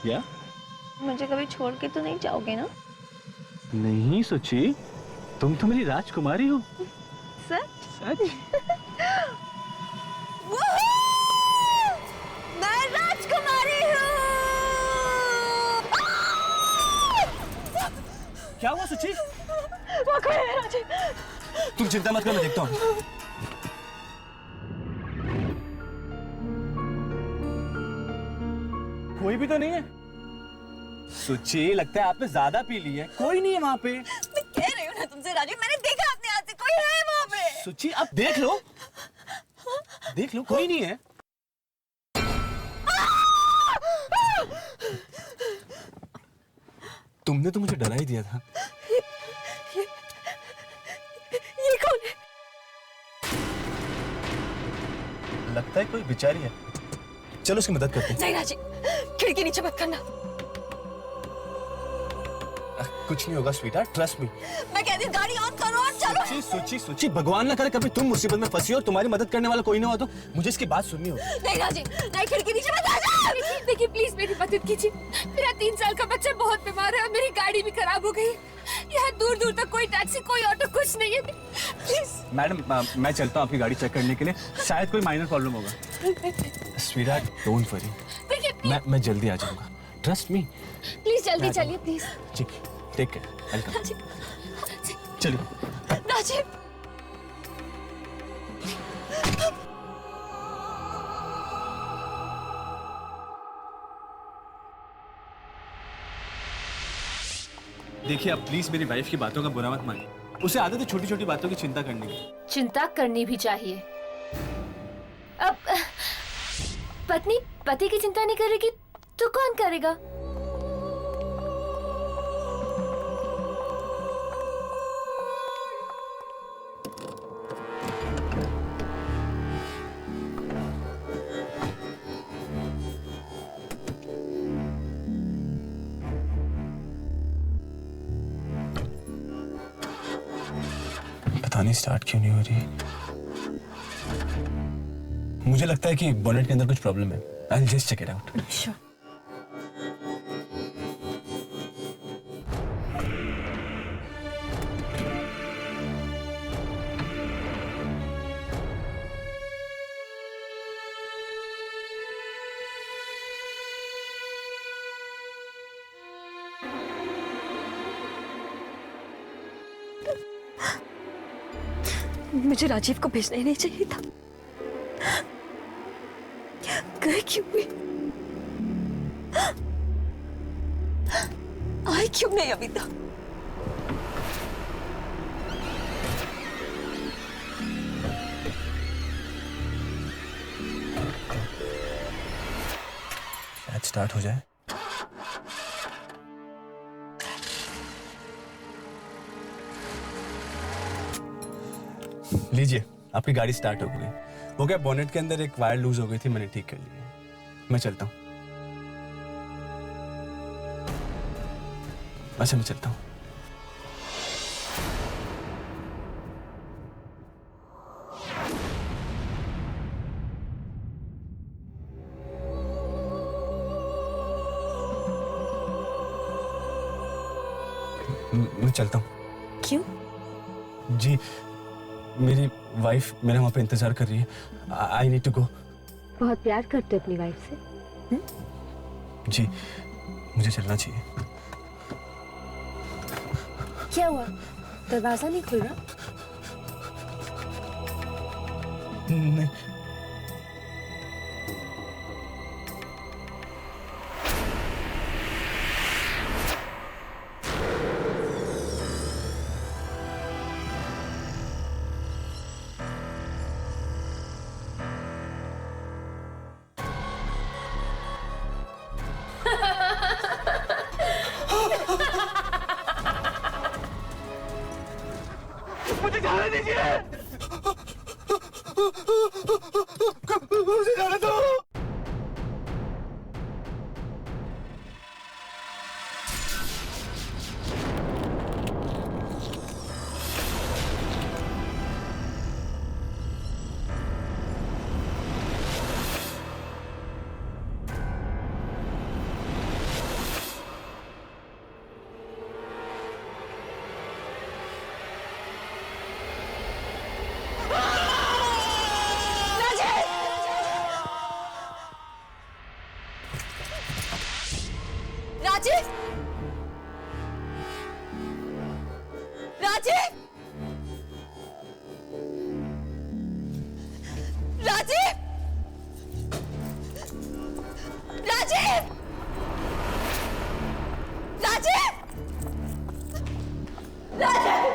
क्या? मुझे कभी छोड़ के तो नहीं जाओगे ना? नहीं सुची, तुम तो मेरी राजकुमारी हो। सच? सच? मैं राजकुमारी हूँ। क्या हुआ सुची? वो कोई है राजीव। तुम चिंता मत करो, मैं देखता हूँ। कोई भी तो नहीं है। सुची, लगता है आपने ज्यादा पी ली है। कोई नहीं है वहाँ पे। मैं कह रही हूँ ना तुमसे राजीव, मैंने देखा अपने हाथ से, कोई है वहाँ पे। सुची, आप देख लो, देख लो, कोई नहीं है। तुमने तो मुझे डरा ही दिया था। ये कौन है? लगता है कोई बेचारी है। चलो उसकी मदद करते हैं। नहीं राजीव, खिड़की नीचे मत करना। कुछ नहीं होगा स्वीटहार्ट, ट्रस्ट मी। मैं कहती हूँ गाड़ी ऑन करो और चलो। सुची, सुची, सुची, भगवान ना करे कभी तुम मुसीबत में फंसी हो और तुम्हारी मदद करने वाला कोई ना हो तो मुझे इसकी बात सुननी होगी। नहीं राजीव, नहीं, खिड़की नीचे मत आ जाओ। देखिए प्लीज मेरी मदद कीजिए। मेरा 3 साल का बच्चा बहुत बीमार है और मेरी गाड़ी भी खराब हो गई। यहाँ दूर दूर तक कोई टैक्सी, कोई ऑटो, कुछ नहीं है। प्लीज मैडम, मैं चलता हूँ आपकी गाड़ी चेक करने के लिए, शायद कोई माइनर प्रॉब्लम होगा। स्वीटहार्ट, डोंट वरी, देखिए मैं जल्दी आ जाऊंगा, ट्रस्ट मी। प्लीज जल्दी चलिए प्लीज। ठीक, टेक केयर, वेलकम। चलिए। राजीव, देखिए, आप प्लीज मेरी वाइफ की बातों का बुरा मत मानिए। उसे आदत है छोटी छोटी बातों की चिंता करने की। चिंता करनी भी चाहिए। अब पत्नी पति की चिंता नहीं करेगी तो कौन करेगा? पता नहीं स्टार्ट क्यों नहीं हो रही। मुझे लगता है कि बोनेट के अंदर कुछ प्रॉब्लम है। I will just check it out. Sure. मुझे राजीव को भेजना ही नहीं चाहिए था। गए क्यों हुई? आए क्यों नहीं अभी तक? शायद स्टार्ट हो जाए। लीजिए, आपकी गाड़ी स्टार्ट हो गई। वो क्या, बोनेट के अंदर एक वायर लूज हो गई थी, मैंने ठीक कर ली है। मैं चलता हूँ। अच्छा, मैं चलता हूँ। मैं चलता हूँ। क्यों? जी, मेरी वाइफ मेरा वहां पे इंतजार कर रही है। I need to go. बहुत प्यार करते हो अपनी वाइफ से? जी, मुझे चलना चाहिए। क्या हुआ, दरवाजा नहीं खुल रहा? नहीं, मुझे जाने दीजिए। मुझे जाने दो। राजीव, राजीव, राजीव, राजीव, राजीव, राजीव,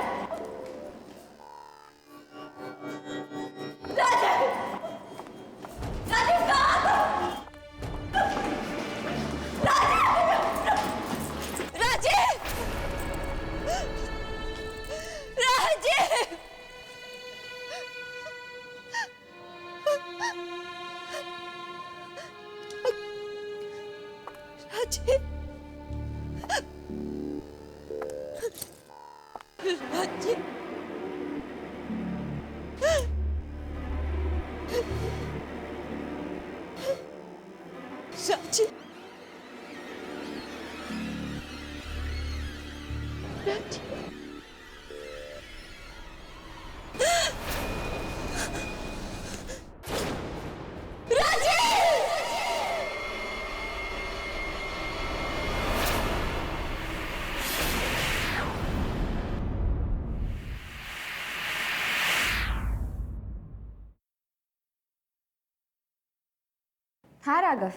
हाँ राघव,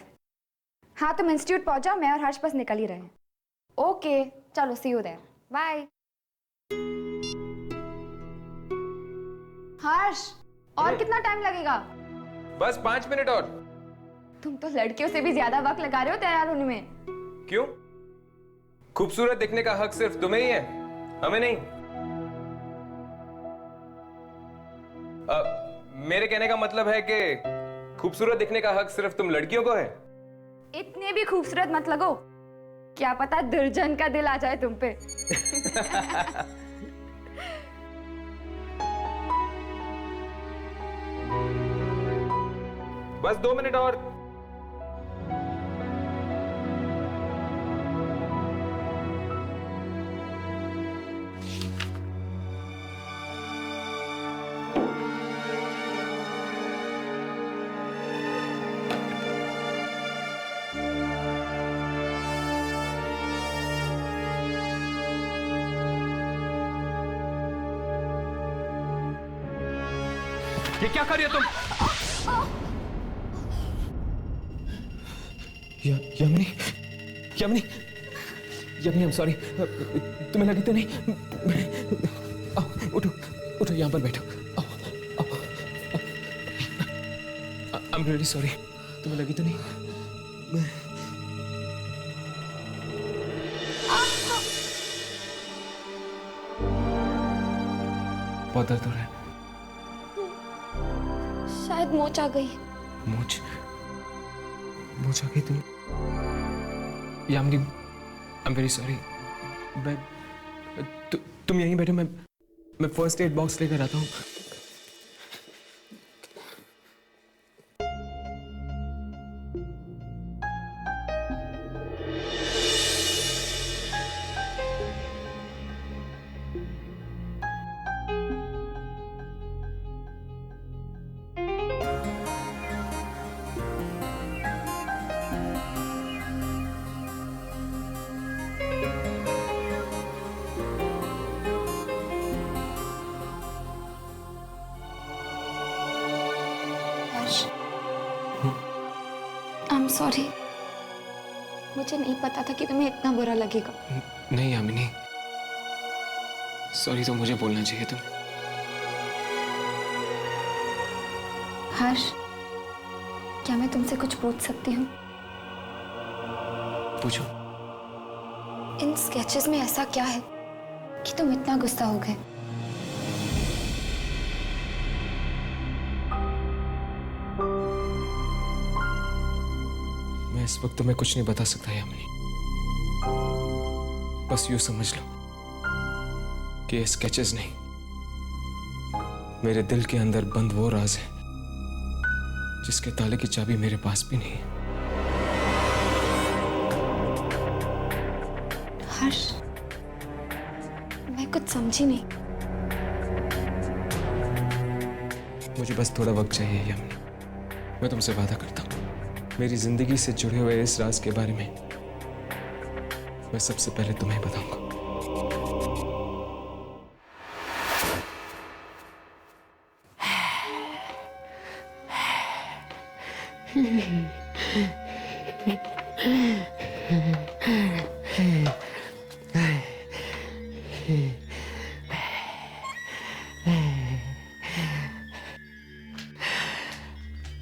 हाँ तुम इंस्टीट्यूट पहुंचाओ, मैं और हर्ष बस निकल ही रहे हैं। ओके चलो, सी यू देयर, बाय। हर्ष, और कितना टाइम लगेगा? बस 5 मिनट और। तुम तो लड़कियों से भी ज्यादा वक्त लगा रहे हो तैयार होने में। क्यों? खूबसूरत दिखने का हक सिर्फ तुम्हें ही है, हमें नहीं। मेरे कहने का मतलब है कि खूबसूरत दिखने का हक सिर्फ तुम लड़कियों को है। इतने भी खूबसूरत मत लगो, क्या पता दुर्जन का दिल आ जाए तुम पे। बस 2 मिनट और। ये क्या कर रही हो तुम? यमनी, यमनी, यमनी, I'm sorry। तुम्हें लगी तो नहीं? आओ, उठो, उठो, यहाँ पर बैठो। आओ, आओ। I'm really sorry। तुम्हें लगी तो नहीं? बहुत दर्द हो रहा है। शायद मोच आ गई। मोच? मोच आ गई तुम? Yamini, I am very sorry. तुम यहीं बैठो, मैं फर्स्ट एड बॉक्स लेकर आता हूँ। I'm sorry, मुझे नहीं पता था कि तुम्हें इतना बुरा लगेगा। नहीं यामिनी, सॉरी तो मुझे बोलना चाहिए तुम। हर्ष, क्या मैं तुमसे कुछ पूछ सकती हूँ? पूछो। इन स्केचेस में ऐसा क्या है कि तुम इतना गुस्सा हो गए? मैं इस वक्त तुम्हें कुछ नहीं बता सकता यामिनी। बस यूं समझ लो कि ये स्केचेस नहीं, मेरे दिल के अंदर बंद वो राज है जिसके ताले की चाबी मेरे पास भी नहीं है। हर्ष, मैं कुछ समझी नहीं। मुझे बस थोड़ा वक्त चाहिए यामिनी। मैं तुमसे वादा करता हूँ, मेरी जिंदगी से जुड़े हुए इस राज के बारे में मैं सबसे पहले तुम्हें बताऊंगा।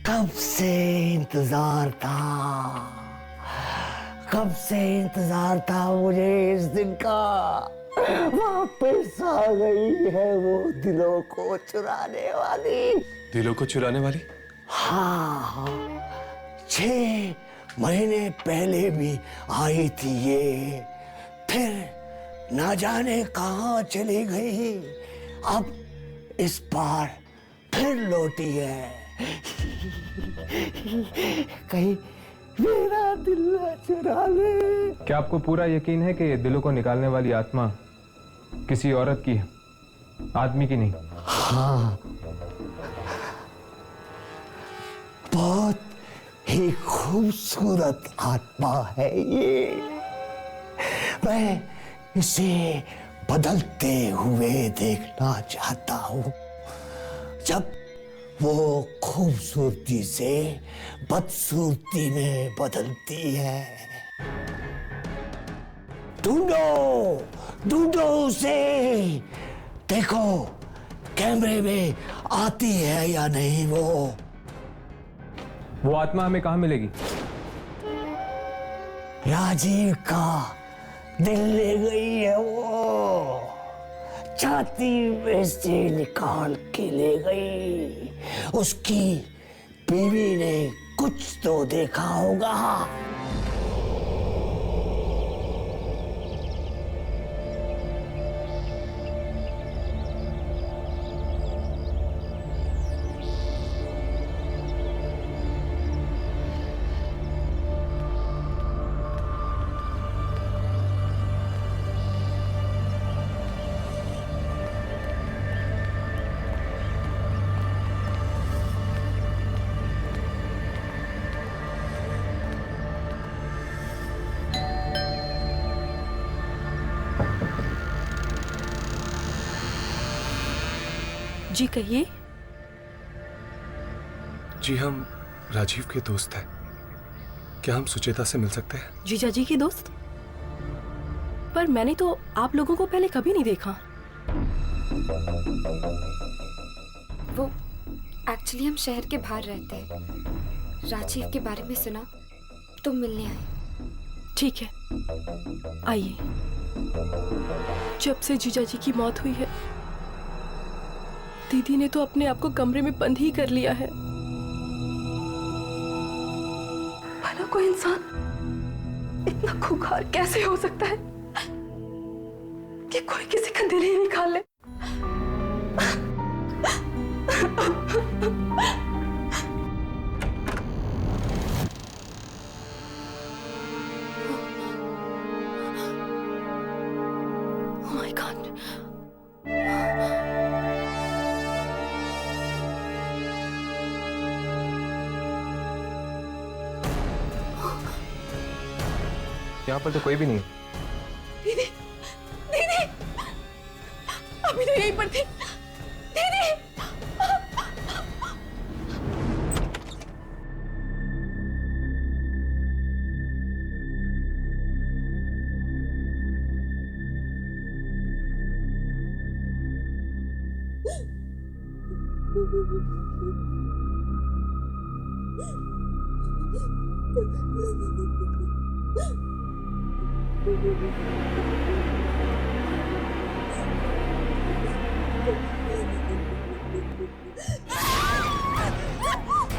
कब से इंतजार था, कब से इंतजार था मुझे इस दिन का। वापस आ गई है वो दिलों को चुराने वाली। दिलों को चुराने वाली? हाँ, 6 महीने पहले भी आई थी ये, फिर ना जाने कहाँ चली गई। अब इस बार फिर लौटी है। कहीं मेरा दिल न चुरा ले। क्या आपको पूरा यकीन है कि दिलों को निकालने वाली आत्मा किसी औरत की है, आदमी की नहीं? हाँ, बहुत ही खूबसूरत आत्मा है ये। मैं इसे बदलते हुए देखना चाहता हूँ। जब वो खूबसूरती से बदसूरती में बदलती है। ढूंढो ढूंढो उसे, देखो कैमरे में आती है या नहीं वो आत्मा हमें कहाँ मिलेगी? राजीव का दिल ले गई है वो, छाती में से निकाल के ले गई। उसकी बीवी ने कुछ तो देखा होगा। जी कहिए। जी हम राजीव के दोस्त हैं, क्या हम सुचेता से मिल सकते हैं? जीजा जी की दोस्त? पर मैंने तो आप लोगों को पहले कभी नहीं देखा। वो एक्चुअली हम शहर के बाहर रहते हैं। राजीव के बारे में सुना तो मिलने आए। ठीक है, आइए। जब से जीजा जी की मौत हुई है, दीदी ने तो अपने आप को कमरे में बंद ही कर लिया है। भला कोई इंसान इतना खूंखार कैसे हो सकता है कि कोई किसी का दिल ही निकाल ले। Oh my God. यहाँ पर तो कोई भी नहीं। दीदी, दीदी, अभी तो यहीं पर थी। दीदी,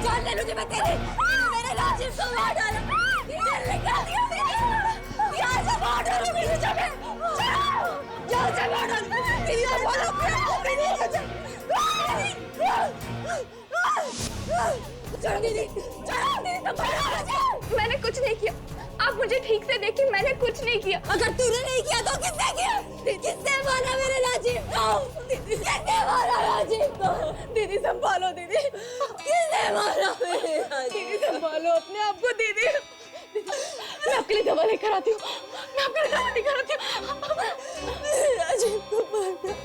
जान ले लूंगी मैं तेरी। मेरे राजीव को मार डाला, दिल निकाल दिया मेरी। यहाँ से मार डालूंगी तुझे मैं। यहाँ से मार डालूंगी। दीदी और बोलो दीदी, चलो दीदी, चलो दीदी, तुम बोलो। मैंने कुछ नहीं किया, आप मुझे ठीक से देखिए, मैंने कुछ नहीं किया। अगर तूने नहीं किया तो किसने किया? किसने मारा मेरे राजीव को? दीदी किसने मारा राजीव को? दीदी संभालो दीदी, किसने मारा मेरे राजीव? दीदी संभालो अपने आप को। दीदी मैं आपके लिए दवा लेकर आती हूँ। मैं आपका रिकॉर्ड नहीं कराती हूँ। राजीव को मार डाला।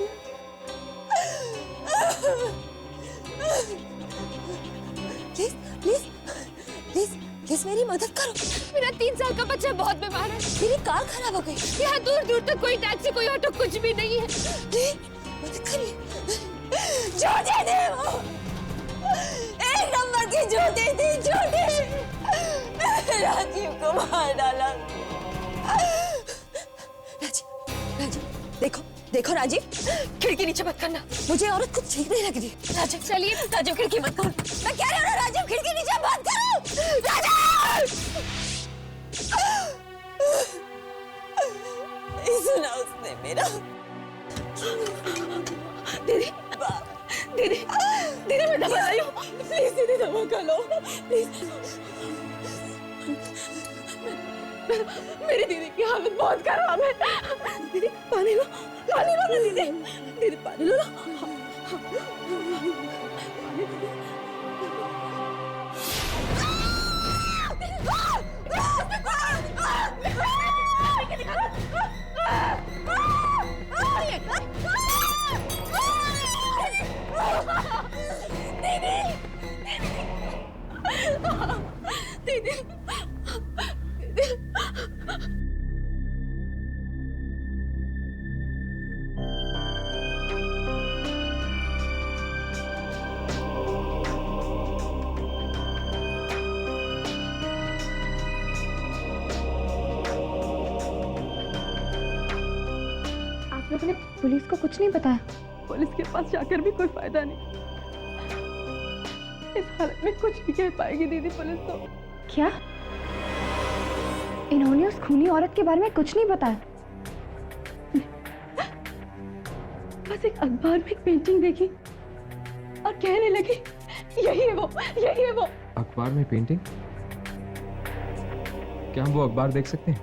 प्लीज प्लीज प्लीज प्लीज मेरी मदद करो। मेरा 3 साल का बच्चा बहुत बीमार है। मेरी कार खराब हो गई। यहाँ दूर दूर तक कोई टैक्सी कोई ऑटो कुछ भी नहीं है। प्लीज मदद करिए। जूते दे वो, 1 नंबर की जूते दी, जूते। राजीव को मार डाला। राजीव राजीव देखो देखो राजीव, खिड़की नीचे मत करना, मुझे औरत कुछ ठीक नहीं लग रही। राजीव चलिए, राजीव खिड़की मत खोल। मैं कह रही हूँ ना राजीव, खिड़की नीचे मत करो। राजीव नहीं सुना उसने मेरा। दीदी दीदी दीदी मैं दबा रही हूँ, प्लीज दीदी दबा कर लो प्लीज। मेरी दीदी की हालत बहुत खराब है। दीदी पानी लो ना दीदी, दीदी पानी लो ना। दीदी आप लोगों ने पुलिस को कुछ नहीं बताया? पुलिस के पास जाकर भी कोई फायदा नहीं। इस हालत में कुछ नहीं कह पाएगी दीदी पुलिस तो। क्या इन्होंने उस खूनी औरत के बारे में कुछ नहीं बताया? बस एक अखबार में एक पेंटिंग देखी और कहने लगी यही है वो, यही है वो। अखबार में पेंटिंग? क्या हम वो अखबार देख सकते हैं?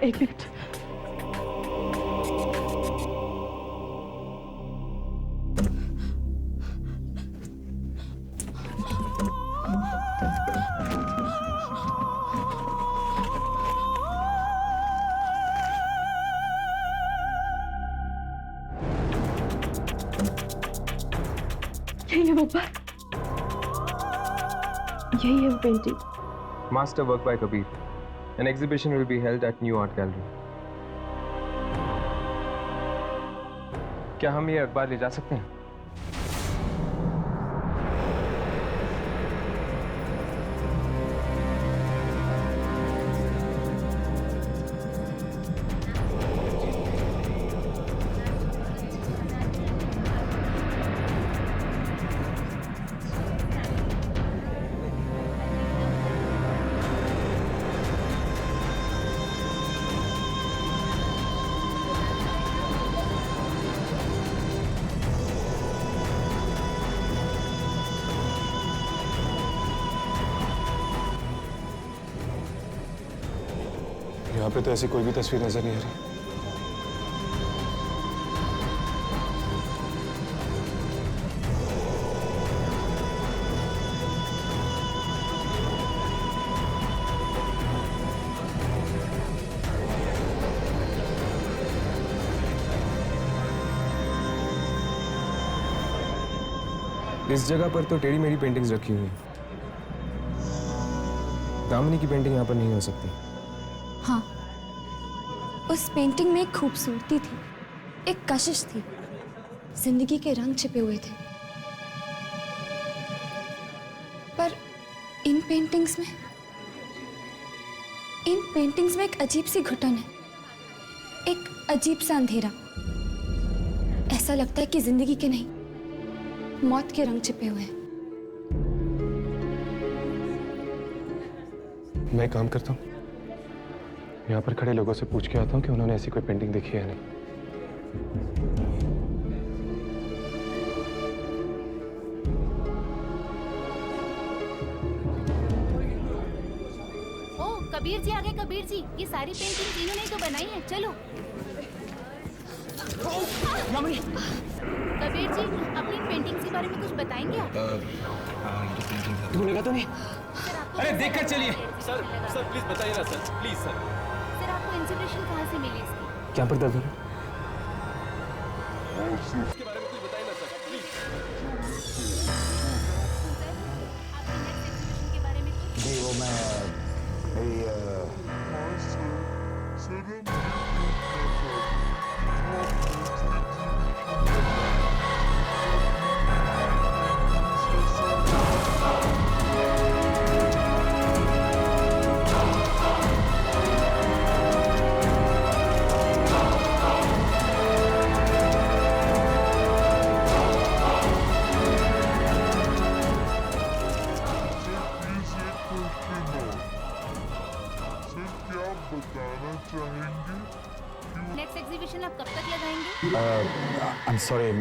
1 मिनट। यही है वो पर, यही है वो painting. Master work by Kabir. An exhibition will be held at New Art Gallery. क्या हम ये अखबार ले जा सकते हैं? यहाँ पे तो ऐसी कोई भी तस्वीर नजर नहीं आ रही। इस जगह पर तो टेढ़ी मेढ़ी पेंटिंग्स रखी हुई हैं। दामिनी की पेंटिंग यहाँ पर नहीं हो सकती। हाँ, उस पेंटिंग में एक खूबसूरती थी, एक कशिश थी, जिंदगी के रंग छिपे हुए थे। पर इन पेंटिंग्स में एक अजीब सी घुटन है, एक अजीब सा अंधेरा। ऐसा लगता है कि जिंदगी के नहीं, मौत के रंग छिपे हुए हैं। मैं एक काम करता हूँ, यहाँ पर खड़े लोगों से पूछ के आता हूँ कि उन्होंने ऐसी कोई पेंटिंग देखी है या नहीं। ओ कबीर जी आ गए। कबीर जी, ये सारी पेंटिंग इन्होंने ही तो बनाई है। चलो कबीर जी, अपनी पेंटिंग्स के बारे में कुछ बताएंगे आप? तुम्हें लगा तो नहीं? सर, आपको अरे देखकर चलिए। सर प्लीज बताइए ना सर, प्लीज सर। सर आपको इंसिडेंट एग्जीबिशन कहाँ से मिली इसकी? क्या पर दर्द हो रहा है? आपके नेक्स्ट एग्जीबिशन के बारे में कुछ? जी वो मैं मेरी नेक्स्ट एग्जीबिशन आप कब तक लगाएंगे? आई एम सॉरी,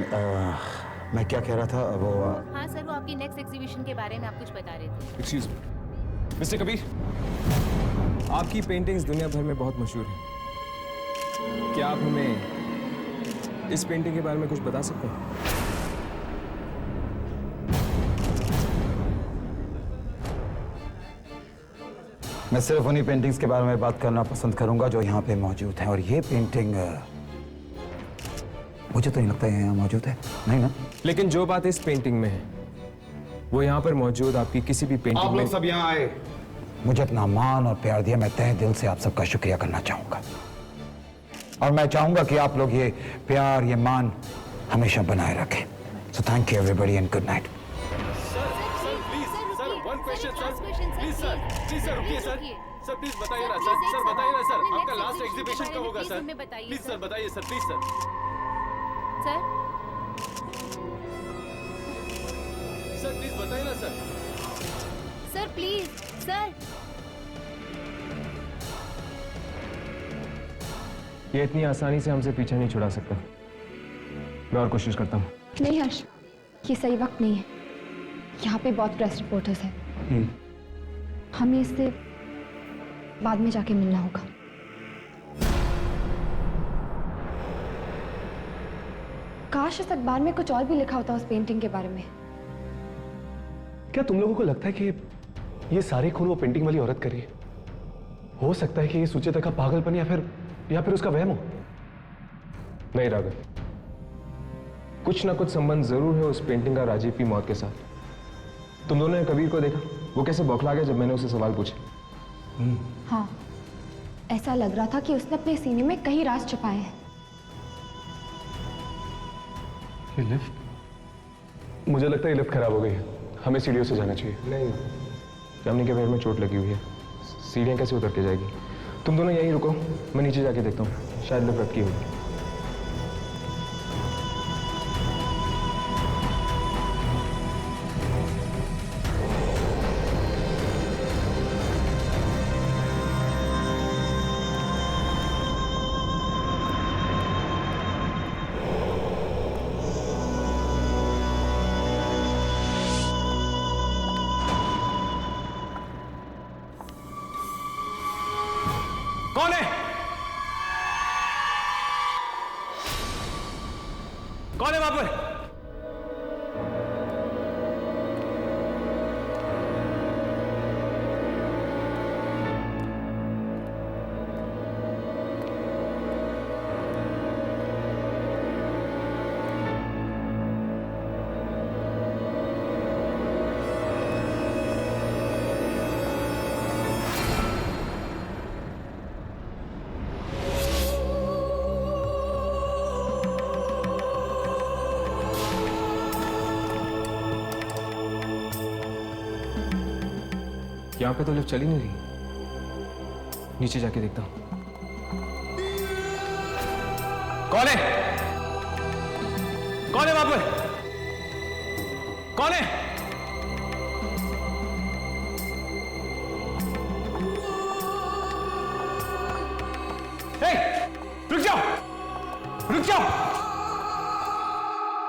मैं क्या कह रहा था वो हाँ सर, वो आपकी नेक्स्ट एग्जीबिशन के बारे में आप कुछ बता रहे थे। एक्सक्यूज मी मिस्टर कबीर, आपकी पेंटिंग्स दुनिया भर में बहुत मशहूर हैं। क्या आप हमें इस पेंटिंग के बारे में कुछ बता सकते हैं? मैं सिर्फ उन्हीं पेंटिंग्स के बारे में बात करना पसंद करूंगा जो यहाँ पे मौजूद हैं। और ये पेंटिंग मुझे तो नहीं लगता है यहाँ मौजूद है, नहीं ना? लेकिन जो बात इस पेंटिंग में है वो यहाँ पर मौजूद आपकी किसी भी पेंटिंग में। सब यहाँ आए, मुझे अपना मान और प्यार दिया, मैं तहे दिल से आप सबका शुक्रिया करना चाहूंगा। और मैं चाहूंगा कि आप लोग ये प्यार, ये मान हमेशा बनाए रखें। So thank you everybody and good night. Sir please बताइए ना सर, सर बताइए ना सर, आपका लास्ट एग्जीबिशन कब होगा सर? प्लीज सर बताइए sir, please sir. Sir sir please बताइए ना सर। Sir please sir. ये इतनी आसानी से हमसे पीछा नहीं छुड़ा सकता। मैं और कोशिश करता हूँ। नहीं हर्ष, ये सही वक्त नहीं है। यहाँ पे बहुत प्रेस रिपोर्टर्स हैं। हमें इससे बाद में जाके मिलना होगा। काश इस अखबार में कुछ और भी लिखा होता उस पेंटिंग के बारे में। क्या तुम लोगों को लगता है कि ये सारे खून वो पेंटिंग वाली औरत कर रही है? हो सकता है कि ये सुचेता का पागलपन या फिर उसका वहम हो। नहीं राघव, कुछ ना कुछ संबंध जरूर है उस पेंटिंग का राजीव की मौत के साथ। तुम दोनों ने कबीर को देखा, वो कैसे बौखला गया जब मैंने उसे सवाल पूछे। हाँ, ऐसा लग रहा था कि उसने अपने सीने में कई राज छुपाए हैं। ये लिफ्ट, मुझे लगता है ये लिफ्ट खराब हो गई है, हमें सीढ़ियों से जाना चाहिए। नहीं, जामनी के पैर में चोट लगी हुई है, सीढ़ियाँ कैसे उतर के जाएगी? तुम दोनों यहीं रुको, मैं नीचे जाके देखता हूँ, शायद लिफ्ट अटकी होगी। कौन है? कौन है वहां पर? यहां पे तो लिफ्ट चली नहीं रही, नीचे जाके देखता हूं। कौन है? कौन है वहां पर? कौन है? रुक जाओ, रुक जाओ।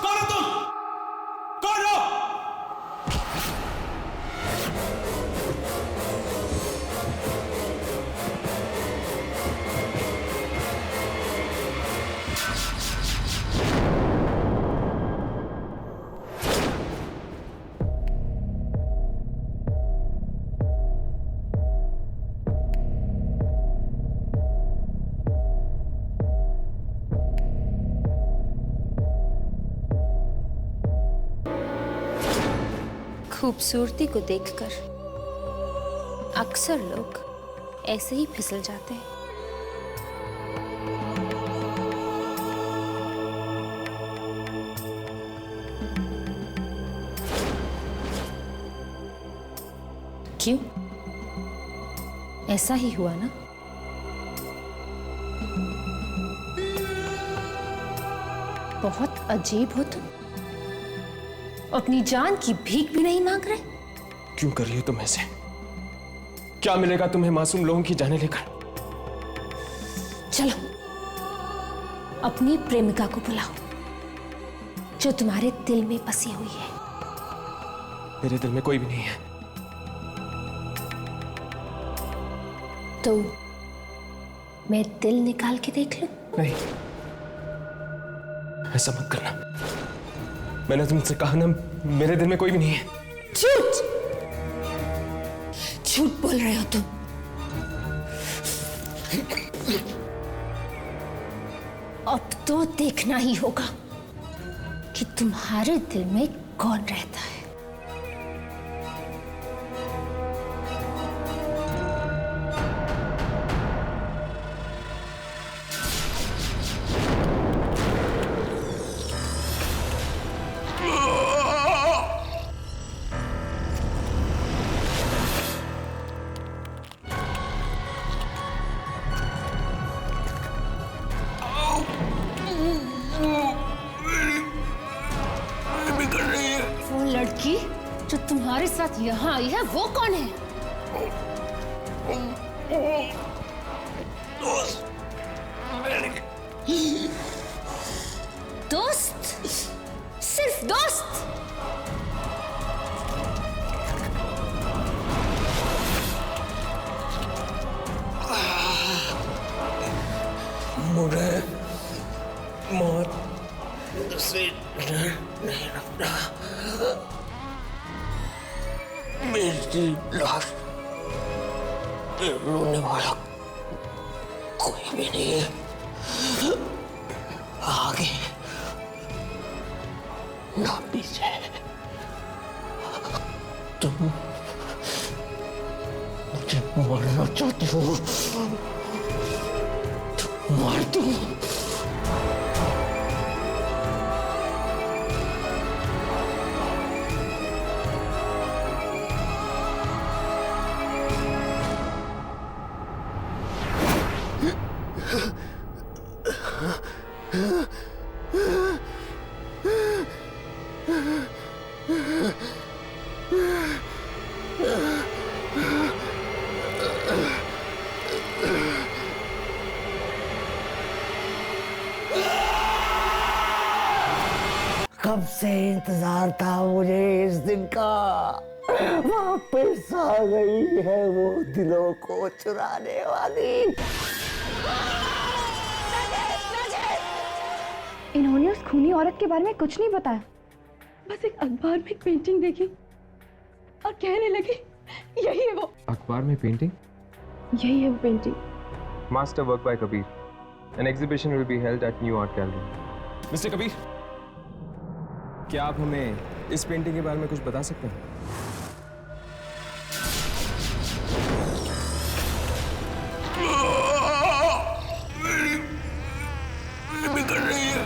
कौन हो तुम? कौन हो? खूबसूरती को देखकर अक्सर लोग ऐसे ही फिसल जाते हैं। क्यों? ऐसा ही हुआ ना? बहुत अजीब हो तुम। अपनी जान की भीख भी नहीं मांग रहे। क्यों कर रही हो तुम ऐसे? क्या मिलेगा तुम्हें मासूम लोगों की जाने लेकर? चलो अपनी प्रेमिका को बुलाओ जो तुम्हारे दिल में बसी हुई है। मेरे दिल में कोई भी नहीं है। तो मैं दिल निकाल के देख लूं? नहीं, ऐसा मत करना। मैंने तुमसे कहा ना, मेरे दिल में कोई भी नहीं है। झूठ झूठ बोल रहे हो तुम। अब तो देखना ही होगा कि तुम्हारे दिल में कौन रहता है। वो लड़की जो तुम्हारे साथ यहाँ आई है वो कौन है? दोस्त? सिर्फ दोस्त? मुझे मौत से डर नहीं लगता। मेरी लाश पे रोने वाला कोई भी नहीं है। आगे ना पीछे। तुम मुझे मारना चाहती हो तो मार दो। कब से इंतजार था मुझे इस दिन का। वापस आ गई है वो दिलों को चुराने वाली। इन्होंने उस खूनी औरत के बारे में कुछ नहीं बताया, बस एक अखबार में एक पेंटिंग देखी और कहने लगे यही है वो। अखबार में पेंटिंग? यही है वो painting. Master work by Kabir. An exhibition will be held at New Art Gallery. Mister Kabir, क्या आप हमें इस पेंटिंग के बारे में कुछ बता सकते हैं? बिगड़ रही है।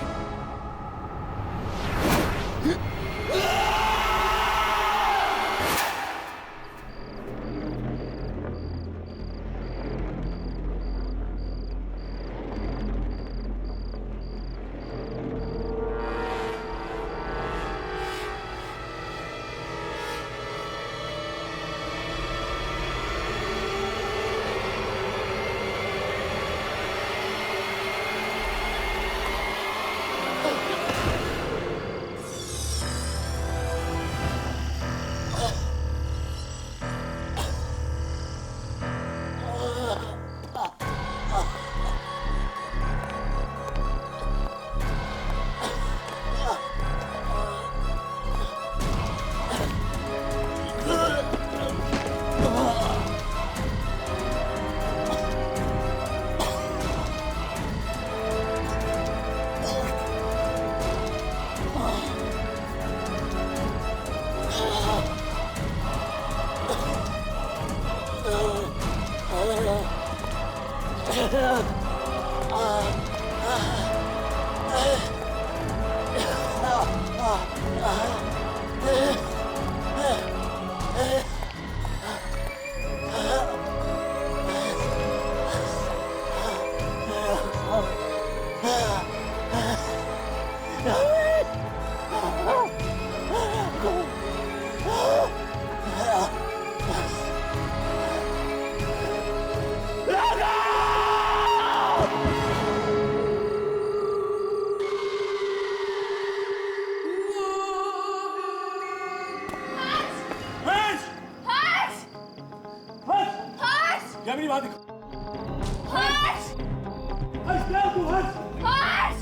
यामिनी वहां देखो। हर्ष! हर्ष क्या तू? हर्ष! हर्ष!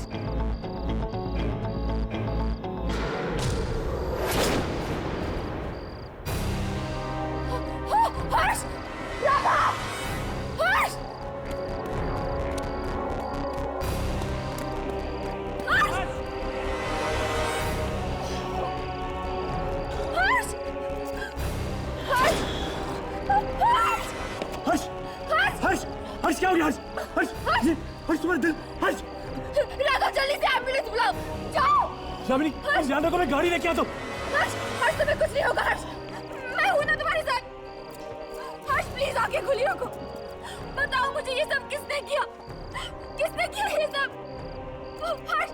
हर्ष! राधा! हर्ष! हर्ष! हर्ष! हर्ष! हर्ष! हर्ष! हर्ष क्या हो गया? हर्ष! हर्ष! हर्ष तुम्हारा दिल! हर्ष! राधा जल्दी से एम्बुलेंस बुलाओ! जाओ! यामिनी तुम ध्यान रखो, मैं गाड़ी लेके आता हूँ। हर्ष! हर्ष तुम्हें कुछ नहीं होगा हर्ष! मैं हूं ना तुम्हारे साथ! हर्ष प्लीज आंखें खुली रखो! बताओ मुझे ये सब किसने किया? किसने किया ये सब? हर्ष!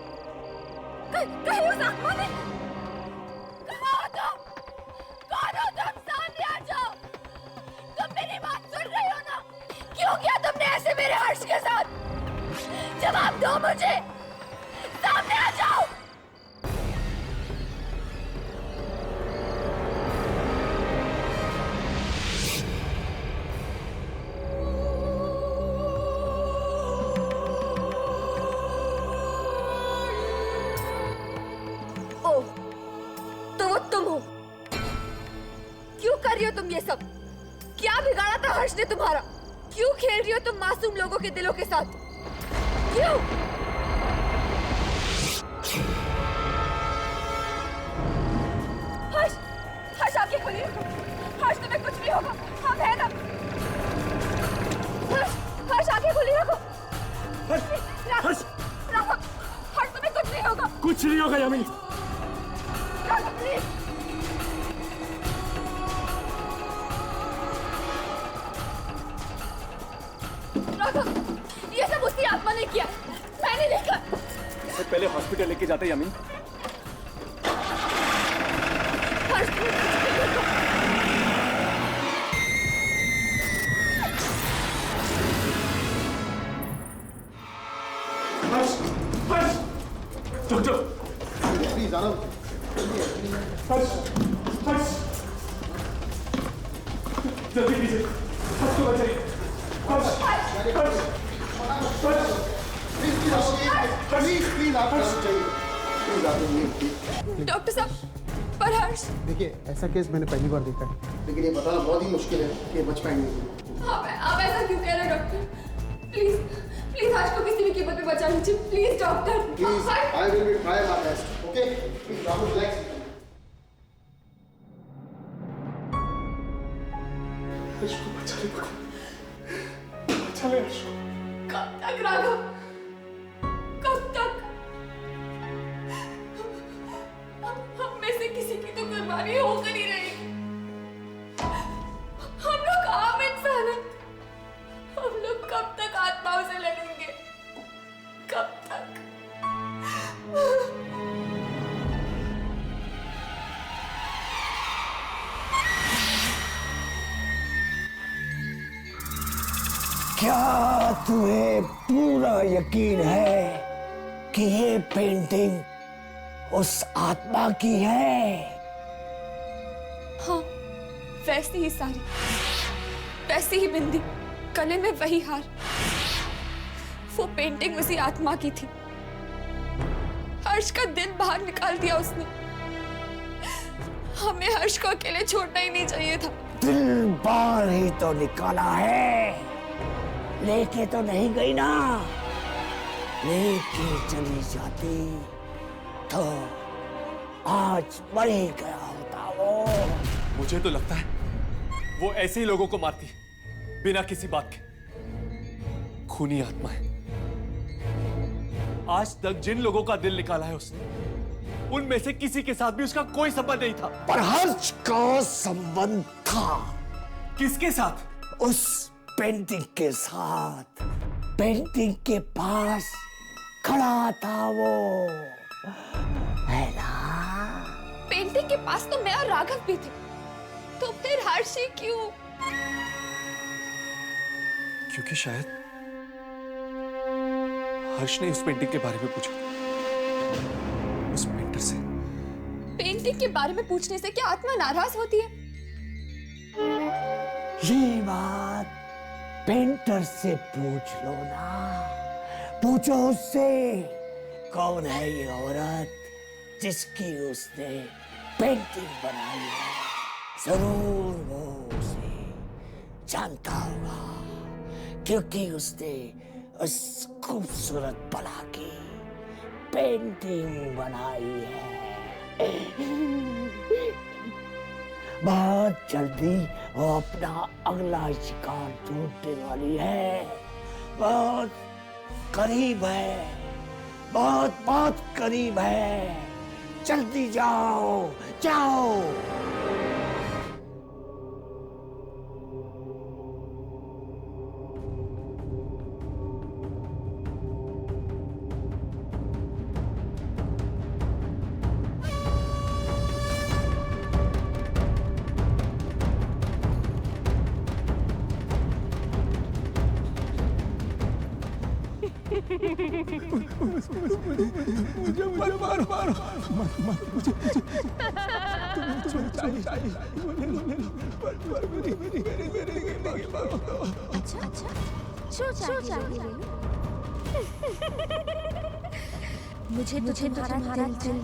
कहीं उस आत्मा ने? कहाँ हो तुम? कौन हो तुम? सामने आ जाओ! तुम मेरी बात सुन रही हो ना? क्यों किया तुमने ऐसे मेरे हर्ष के साथ? जवाब दो मुझे! सामने आ जाओ! ओ, तो वो तुम हो? क्यों कर रही हो तुम ये सब? क्या बिगाड़ा था हर्ष ने तुम्हारा? क्यों खेल रही हो तुम मासूम लोगों के दिलों के साथ? क्यों? हर्ष! हर्ष आंखें खोलिए! हर्ष तुम्हें कुछ नहीं होगा, हम हैं ना? हर्ष! हर्ष आंखें खोलिए रखो! हर्ष! राघव! हर्ष तुम्हें कुछ नहीं होगा! कुछ नहीं होगा यामिनी। राघव प्लीज! राघव! ये सब उसकी आत्मा ने किया, मैंने देखा। इसे पहले हॉस्पिटल लेके जाते यामिनी। हर्ष तुम्हें कुछ नहीं होगा। हर्ष! हर्ष! डॉक्टर! प्लीज आराम। हर्ष! हर्ष! जल्दी कीजिए, हर्ष को बचाइए। हर्ष! हर्ष! हर्ष! प्लीज आप प्लीज आप डॉक्टर साहब, पर हर्ष! देखिए, ऐसा केस मैंने पहली बार देखा है, लेकिन ये बताना बहुत ही मुश्किल है कि बच पाएंगे। आप ऐसा क्यों कह रहे हैं डॉक्टर? प्लीज प्लीज हर्ष को किसी भी कीमत पे बचा लीजिए, please doctor. Please I will be try my best, okay? Please Rahul relax. Harsh को बचा ले, बचा ले हर्ष को। कब तक राघव? कब तक? हम में से किसी की तो कुर्बानी होकर ही रहेगी। हम लोग आम इंसान हैं। हम लोग कब तक आत्माओं से लड़ेंगे? कब तक? क्या तुम्हें पूरा यकीन है कि ये पेंटिंग उस आत्मा की है? हाँ, वैसी ही साड़ी, वैसी ही बिंदी, गले में वही हार। वो पेंटिंग उसी आत्मा की थी। हर्ष का दिल बाहर निकाल दिया उसने। हमें हर्ष को अकेले छोड़ना ही नहीं चाहिए था। दिल बाहर ही तो निकाला है, लेके तो नहीं गई ना। लेके चली जाती तो आज मर ही गया होता वो। मुझे तो लगता है वो ऐसे ही लोगों को मारती बिना किसी बात के। खूनी आत्मा है, आज तक जिन लोगों का दिल निकाला है उसने, उनमें से किसी के साथ भी उसका कोई संबंध नहीं था। पर हर्ष का संबंध था। किसके साथ? उस पेंटिंग के साथ। पेंटिंग के पास खड़ा था वो, है ना? पेंटिंग के पास तो मैं और राघव भी थे, तो फिर हर्षी क्यों? क्योंकि शायद हर्ष ने उस पेंटिंग के बारे में पूछा, उस पेंटर से। पेंटिंग के बारे में पूछने से क्या आत्मा नाराज होती है? ये बात पेंटर से पूछ लो ना। पूछो उससे, कौन है ये औरत जिसकी उसने पेंटिंग बनाई है। जरूर वो उसे जानता होगा, क्योंकि उसने उस खूबसूरत बला की पेंटिंग बनाई है। बहुत जल्दी वो अपना अगला शिकार ढूंढने वाली है। बहुत करीब है, बहुत बहुत करीब है। जल्दी जाओ, जाओ। मुझे तुम्हारा दिल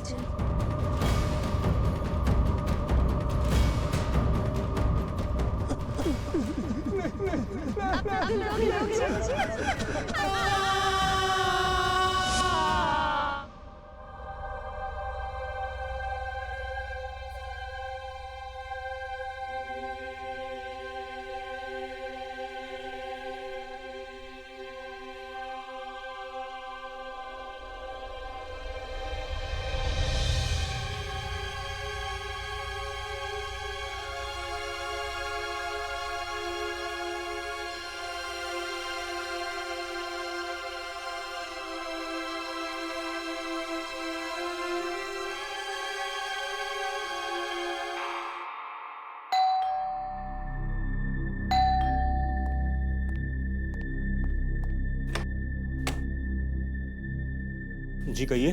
जी कहिए।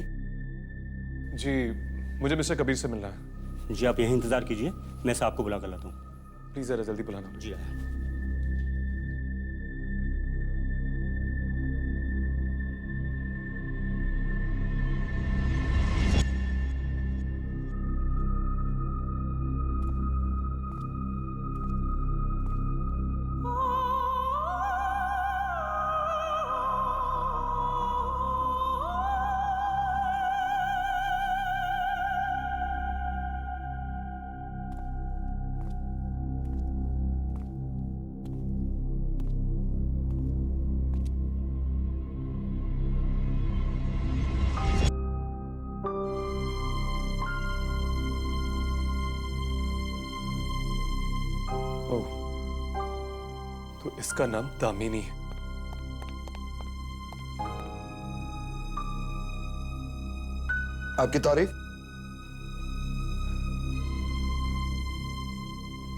जी, मुझे मिस्टर कबीर से मिलना है। जी आप यहीं इंतजार कीजिए, मैं साहब को बुला कर लाता हूँ। प्लीज जरा जल्दी बुलाना। जी आया। तो इसका नाम दामिनी है। आपकी तारीफ?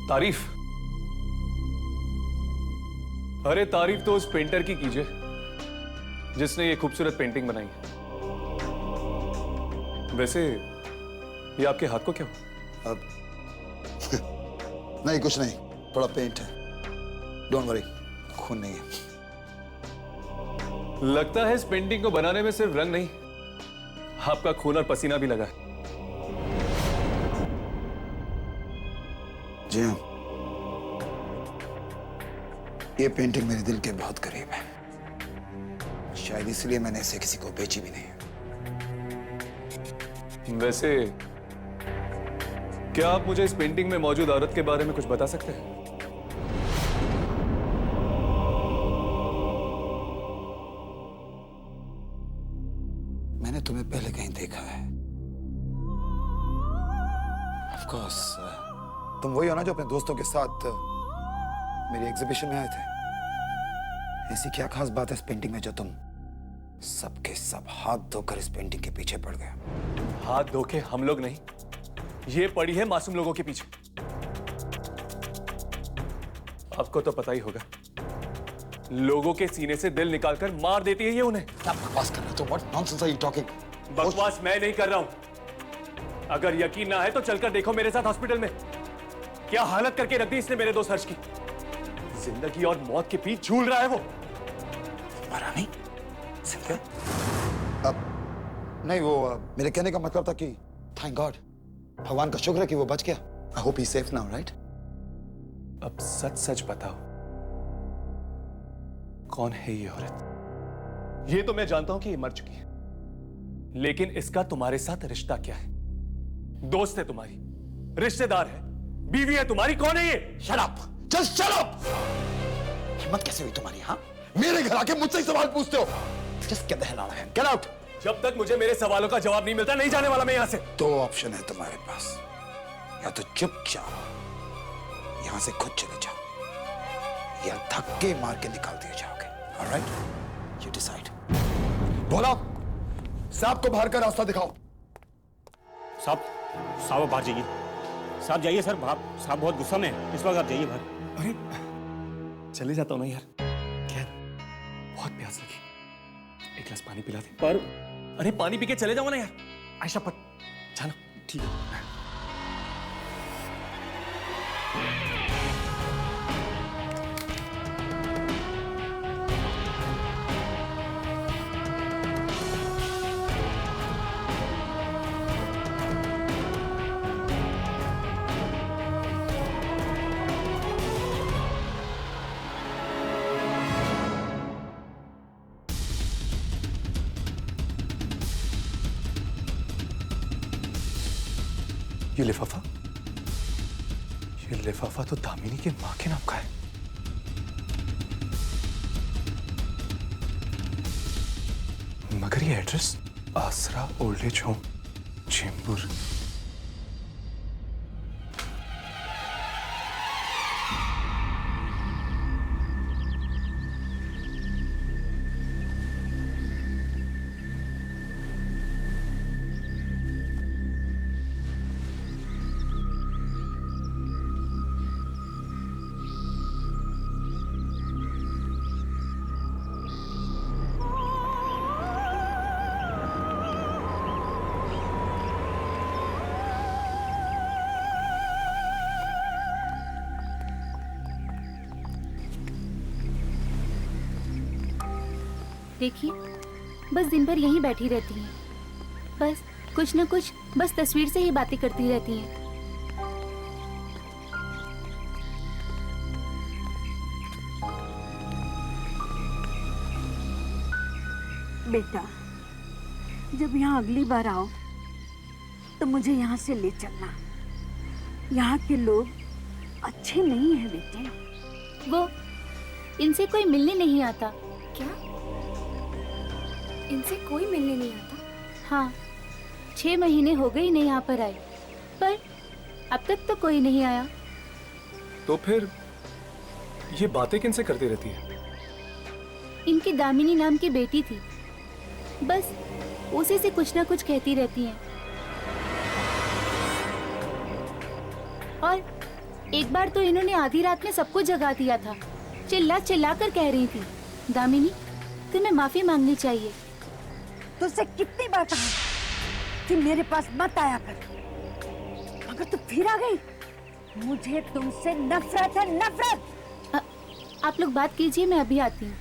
तारीफ? अरे तारीफ तो उस पेंटर की कीजिए जिसने ये खूबसूरत पेंटिंग बनाई है। वैसे ये आपके हाथ को क्या हुआ? नहीं कुछ नहीं, थोड़ा पेंट है। डोंट वरी, खून नहीं है। लगता है इस पेंटिंग को बनाने में सिर्फ रंग नहीं, आपका खून और पसीना भी लगा है। जी हाँ, ये पेंटिंग मेरे दिल के बहुत करीब है। शायद इसलिए मैंने इसे किसी को बेची भी नहीं। वैसे क्या आप मुझे इस पेंटिंग में मौजूद औरत के बारे में कुछ बता सकते हैं? मैंने तुम्हें पहले कहीं देखा है। Of course, तुम वही हो ना जो अपने दोस्तों के साथ मेरी एग्जीबिशन में आए थे। ऐसी क्या खास बात है इस पेंटिंग में जो तुम सबके सब हाथ धोकर इस पेंटिंग के पीछे पड़ गए? हाथ धो के हम लोग नहीं, ये पड़ी है मासूम लोगों के पीछे। आपको तो पता ही होगा, लोगों के सीने से दिल निकालकर मार देती है ये उन्हें। क्या बकवास कर रहे हो? What nonsense are you talking? बकवास मैं नहीं कर रहा हूं। अगर यकीन ना है तो चलकर देखो मेरे साथ हॉस्पिटल में क्या हालत करके रख दी इसने मेरे दोस्त हर्ष की। जिंदगी और मौत के बीच झूल रहा है वो। मरा नहीं? सिंधिया? अब नहीं, वो मेरे कहने का मतलब था कि थैंक गॉड, भगवान का शुक्र है कि वो बच गया। I hope he safe now, right? अब सच सच बताओ, कौन है ये औरत? ये तो मैं जानता हूं कि ये मर चुकी है, लेकिन इसका तुम्हारे साथ रिश्ता क्या है? दोस्त है तुम्हारी, रिश्तेदार है, बीवी है तुम्हारी, कौन है ये? Shut up, just shut up! हिम्मत कैसे हुई तुम्हारी? हाँ, मेरे घर आके मुझसे ही सवाल पूछते हो? Just get the hell out, get out! जब तक मुझे मेरे सवालों का जवाब नहीं मिलता नहीं जाने वाला मैं यहां से। दो ऑप्शन है तुम्हारे पास, या तो चुपचाप यहां से खुद चले जाओ या धक्के मार के निकाल दिए जाओगे। Alright, you decide. बोलो, साहब को बाहर का रास्ता दिखाओ। साहब साहब बाहर जाइए। साहब जाइए सर, साहब बहुत गुस्सा में है, इस वक्त आप जाइए बाहर। अरे चले जाता हूं ना यार, क्या बहुत प्यास लगी, एक गिलास पानी पिला दे। पर अरे पानी पी के चले जाओ ना यार। आयशा पट जाना। ठीक है। ये लिफाफा तो दामिनी के मां के नाम का है। मगर ये एड्रेस आसरा ओल्ड एज होम, चेंबूर। देखिए, बस दिन भर यहीं बैठी रहती हैं, बस कुछ न कुछ बस तस्वीर से ही बातें करती रहती हैं। बेटा, जब यहाँ अगली बार आओ तो मुझे यहाँ से ले चलना। यहाँ के लोग अच्छे नहीं हैं बेटे। वो इनसे कोई मिलने नहीं आता। क्या? इनसे कोई मिलने नहीं आता? हाँ, 6 महीने हो गए इन्हें यहाँ पर आए, पर अब तक तो कोई नहीं आया। तो फिर ये बातें किनसे करती रहती है? इनकी दामिनी नाम की बेटी थी, बस उसी से कुछ ना कुछ कहती रहती हैं। और एक बार तो इन्होंने आधी रात में सबको जगा दिया था। चिल्ला चिल्ला कर कह रही थी, दामिनी तुम्हें माफी मांगनी चाहिए। तुझसे कितनी बार कहा कि मेरे पास मत आया कर, मगर तू फिर आ गई। मुझे तुमसे नफरत है, नफरत। आप लोग बात कीजिए, मैं अभी आती हूँ।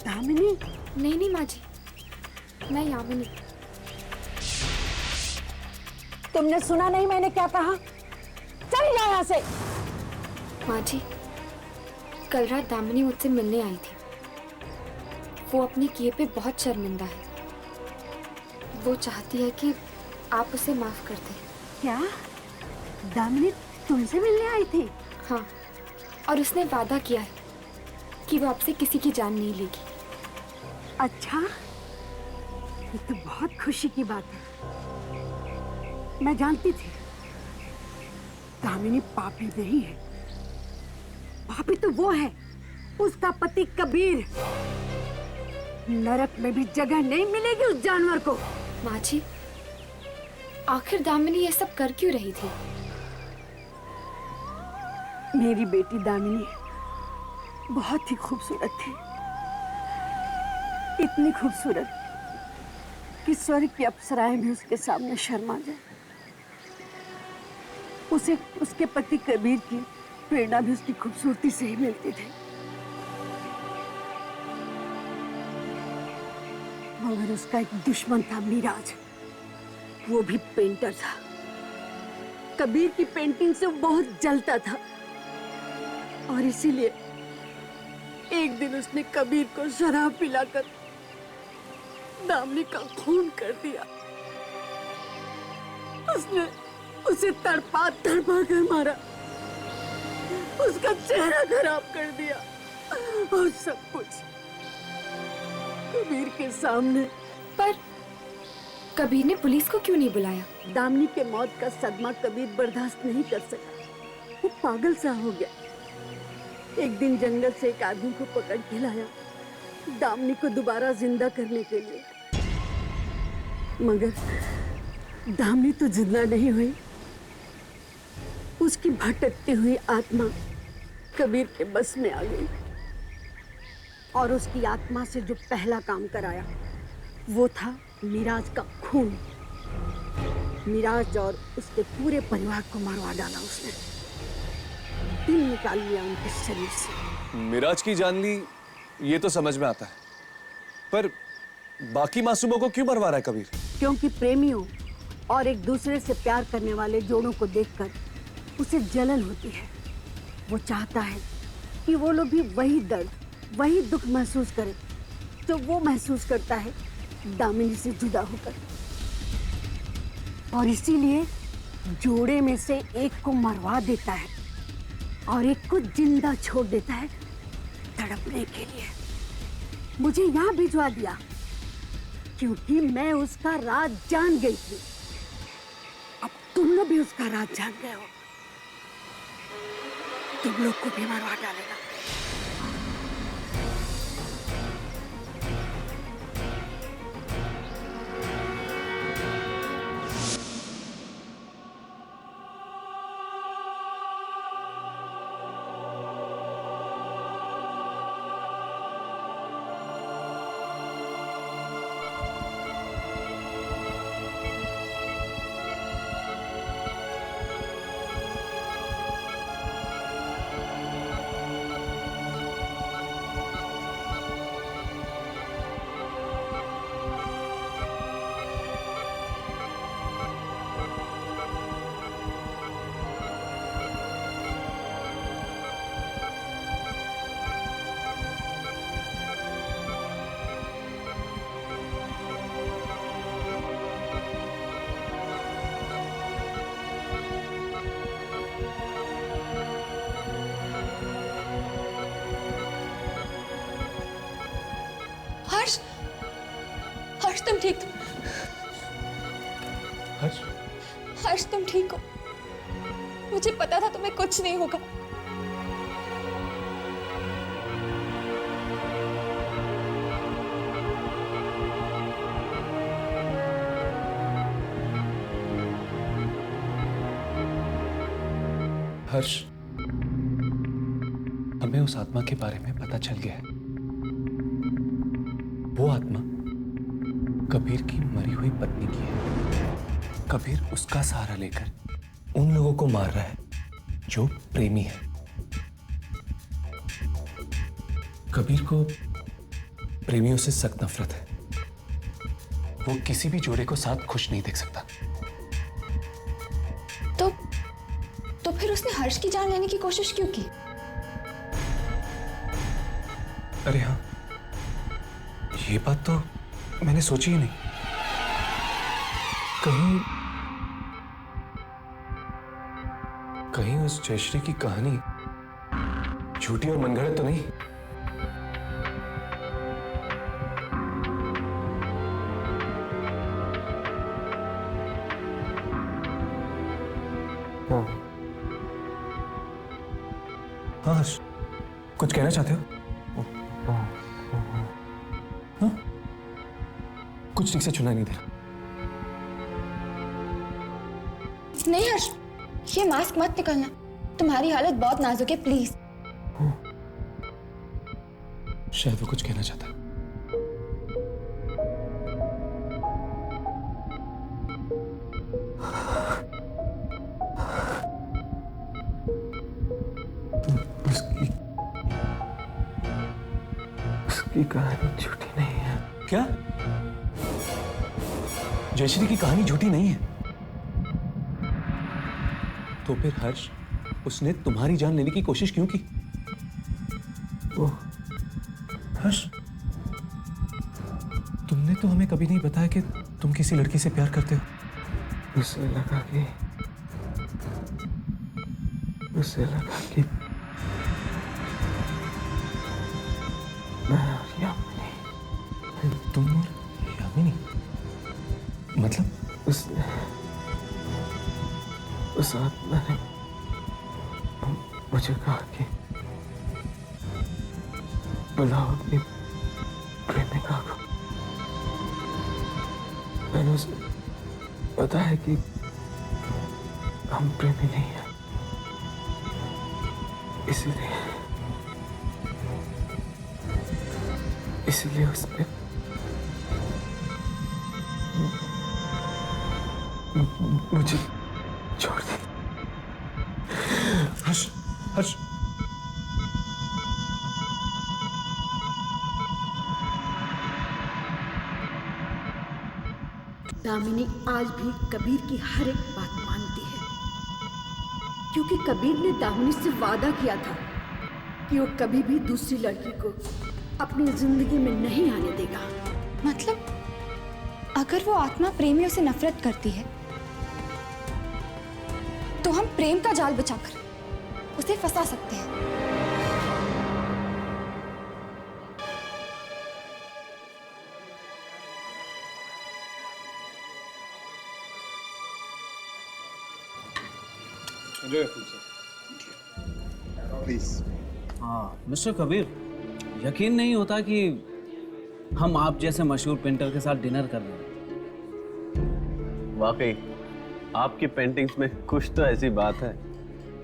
दामिनी? नहीं माँ जी, मैं यामिनी। तुमने सुना नहीं मैंने क्या कहा? चल जा यहाँ से। माँ जी, कल रात दामिनी मुझसे मिलने आई थी। वो अपने किए पे बहुत शर्मिंदा है। वो चाहती है कि आप उसे माफ कर दें। क्या दामिनी तुमसे मिलने आई थी? हाँ, और उसने वादा किया है कि वो आपसे किसी की जान नहीं लेगी। अच्छा, ये तो बहुत खुशी की बात है। मैं जानती थी दामिनी पापी नहीं है। पापी तो वो है, उसका पति कबीर। नरक में भी जगह नहीं मिलेगी उस जानवर को। माँ जी, आखिर दामिनी ये सब कर क्यों रही थी? मेरी बेटी दामिनी बहुत ही खूबसूरत थी, इतनी खूबसूरत कि स्वर्ग की अप्सराएं भी उसके सामने शर्मा जाए। उसे उसके पति कबीर की प्रेरणा भी उसकी खूबसूरती से ही मिलती थी। मगर उसका एक दुश्मन था, मिराज। वो भी पेंटर था। कबीर की पेंटिंग से बहुत जलता था और इसीलिए एक दिन उसने कबीर को शराब पिलाकर दामिनी का खून कर दिया। उसने उसे तड़पा तड़पा कर मारा, उसका चेहरा खराब कर दिया और सब कुछ कबीर के सामने। पर कबीर ने पुलिस को क्यों नहीं बुलाया? दामिनी के मौत का सदमा कबीर बर्दाश्त नहीं कर सका। वो पागल सा हो गया। एक दिन जंगल से एक आदमी को पकड़ के लाया दामिनी को दोबारा जिंदा करने के लिए। मगर दामिनी तो जिंदा नहीं हुई। उसकी भटकती हुई आत्मा कबीर के बस में आ गई और उसकी आत्मा से जो पहला काम कराया वो था मिराज का खून। मिराज और उसके पूरे परिवार को मरवा डाला उसने। दिल निकाल लिया उनके शरीर से। मिराज की जान ली, ये तो समझ में आता है, पर बाकी मासूमों को क्यों मरवा रहा है कबीर? क्योंकि प्रेमियों और एक दूसरे से प्यार करने वाले जोड़ों को देखकर उसे जलन होती है। वो चाहता है कि वो लोग भी वही दर्द, वही दुख महसूस करें जो वो महसूस करता है दामिनी से जुदा होकर। और इसीलिए जोड़े में से एक को मरवा देता है और एक को जिंदा छोड़ देता है तड़पने के लिए। मुझे यहाँ भिजवा दिया क्योंकि मैं उसका राज जान गई थी। अब तुम लोग भी उसका राज जान गए हो। तुम लोग को भी मरवा डालेगा। हर्ष, हर्ष तुम ठीक? हर्ष? हर्ष तुम ठीक हो? मुझे पता था तुम्हें कुछ नहीं होगा। हर्ष, हमें उस आत्मा के बारे में पता चल गया है। वो आत्मा कबीर की मरी हुई पत्नी की है। कबीर उसका सहारा लेकर उन लोगों को मार रहा है जो प्रेमी है। कबीर को प्रेमियों से सख्त नफरत है। वो किसी भी जोड़े को साथ खुश नहीं देख सकता। तो फिर उसने हर्ष की जान लेने की कोशिश क्यों की? अरे हाँ, ये बात तो मैंने सोची ही नहीं। कहीं कहीं उस जयश्री की कहानी झूठी और मनगढ़ंत तो नहीं? हाँ हर्ष, कुछ कहना चाहते हो? हाँ? कुछ ठीक से सुनाई नहीं दे रहा। नहीं हर्ष, ये मास्क मत निकालना, तुम्हारी हालत बहुत नाजुक है, प्लीज। शायद वो कुछ कहना चाहता है। उसकी कहानी झूठी नहीं है। क्या? जयश्री की कहानी झूठी नहीं है? तो फिर हर्ष, उसने तुम्हारी जान लेने की कोशिश क्यों की? वो हर्ष, तुमने तो हमें कभी नहीं बताया कि तुम किसी लड़की से प्यार करते हो। उसे लगा कि मैं और यामिनी। तुम और यामिनी? मतलब उस आत्मा ने मुझे कहा कि बुलाओ अपनी प्रेमिका को। मैंने उसे बताया कि हम प्रेमी नहीं हैं, इसीलिए उसने मुझे छोड़ दी। हर्ष, हर्ष, दामिनी आज भी कबीर की हर एक बात मानती है, क्योंकि कबीर ने दामिनी से वादा किया था कि वो कभी भी दूसरी लड़की को अपनी जिंदगी में नहीं आने देगा। मतलब अगर वो आत्मा प्रेमियों से नफरत करती है तो हम प्रेम का जाल बिछाकर उसे फंसा सकते हैं। प्लीज। हाँ मिस्टर कबीर, यकीन नहीं होता कि हम आप जैसे मशहूर पेंटर के साथ डिनर कर रहे हैं। वाकई आपकी पेंटिंग्स में कुछ तो ऐसी बात है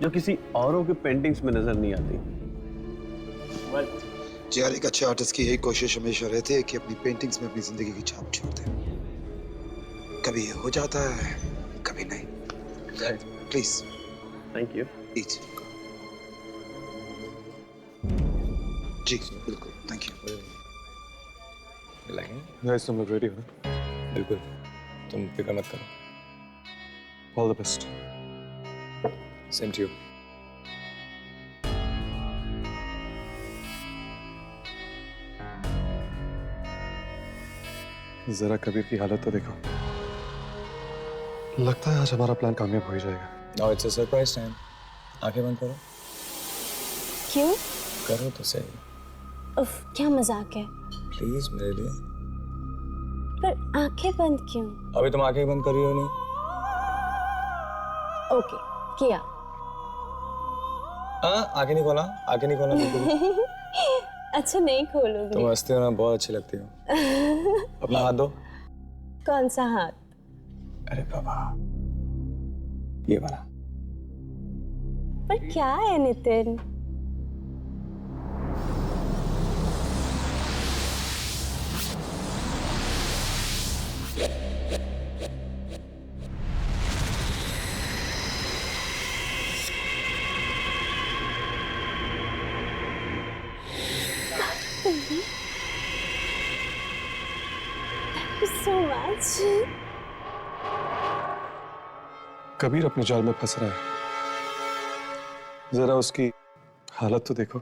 जो किसी औरों की पेंटिंग्स में नजर नहीं आती। जी हर एक अच्छे आर्टिस्ट की यही कोशिश हमेशा रहती है कि अपनी पेंटिंग्स में अपनी जिंदगी की छाप छोड़ दे। कभी ये हो जाता है, कभी नहीं। प्लीज। Thank you. प्लीज। जी बिल्कुल, थैंक यू। गाइस, तुम लोग रेडी हो ना? बिल्कुल, तुम फिक्र मत करो। All the best. Same to you. जरा कबीर की हालत तो देखो। लगता है आज हमारा प्लान कामयाब हो ही जाएगा। Now it's a surprise time. आंखें बंद करो। क्यों? करो तो सही। उफ, क्या मजाक है। प्लीज मेरे लिए। पर आंखें बंद क्यों? अभी तुम आंखें बंद कर रही हो नहीं? ओके, किया। आंखें नहीं खोला, आंखें नहीं खोला बिल्कुल। अच्छा नहीं खोलोगी। तुम हंसते हो ना, बहुत अच्छी लगती हो। अपना हाथ दो। कौन सा हाथ? अरे बाबा, ये वाला। पर क्या है नितिन? So much. कबीर अपने जाल में फंस रहा है, जरा उसकी हालत तो देखो।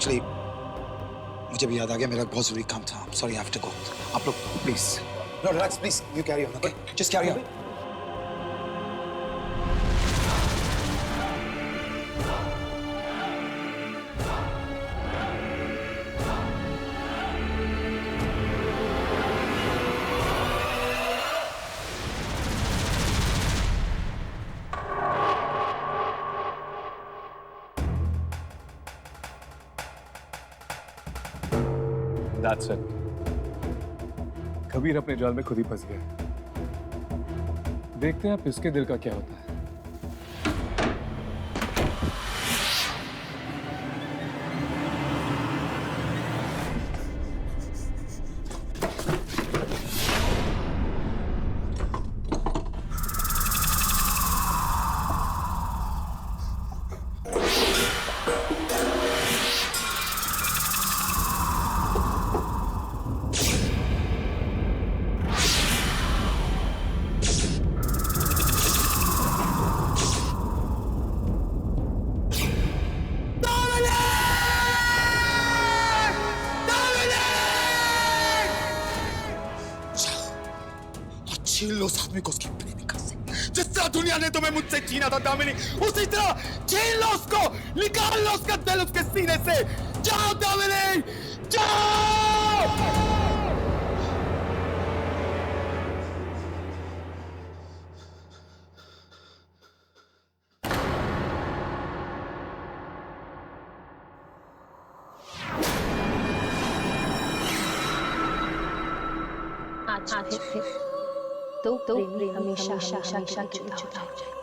एक्चुअली मुझे भी याद आ गया, मेरा बहुत जरूरी काम था। Sorry, I have to go. आप लोग please, no relax please, you carry on, okay? Just carry on. That's it. Kabir अपने जाल में खुद ही फंस गया। देखते हैं अब इसके दिल का क्या होता है। छीन लो उस आदमी को उसकी प्रेमिका से। जिस तरह दुनिया ने तुम्हें मुझसे छीना था दामिनी, उसी तरह छीन लो उसको, निकाल लो उसका दिल उसके सीने से। जाओ दामिनी, जाओ। आज फिर तो प्रेमी हमेशा हमेशा के लिए जुदा हो जाएगा।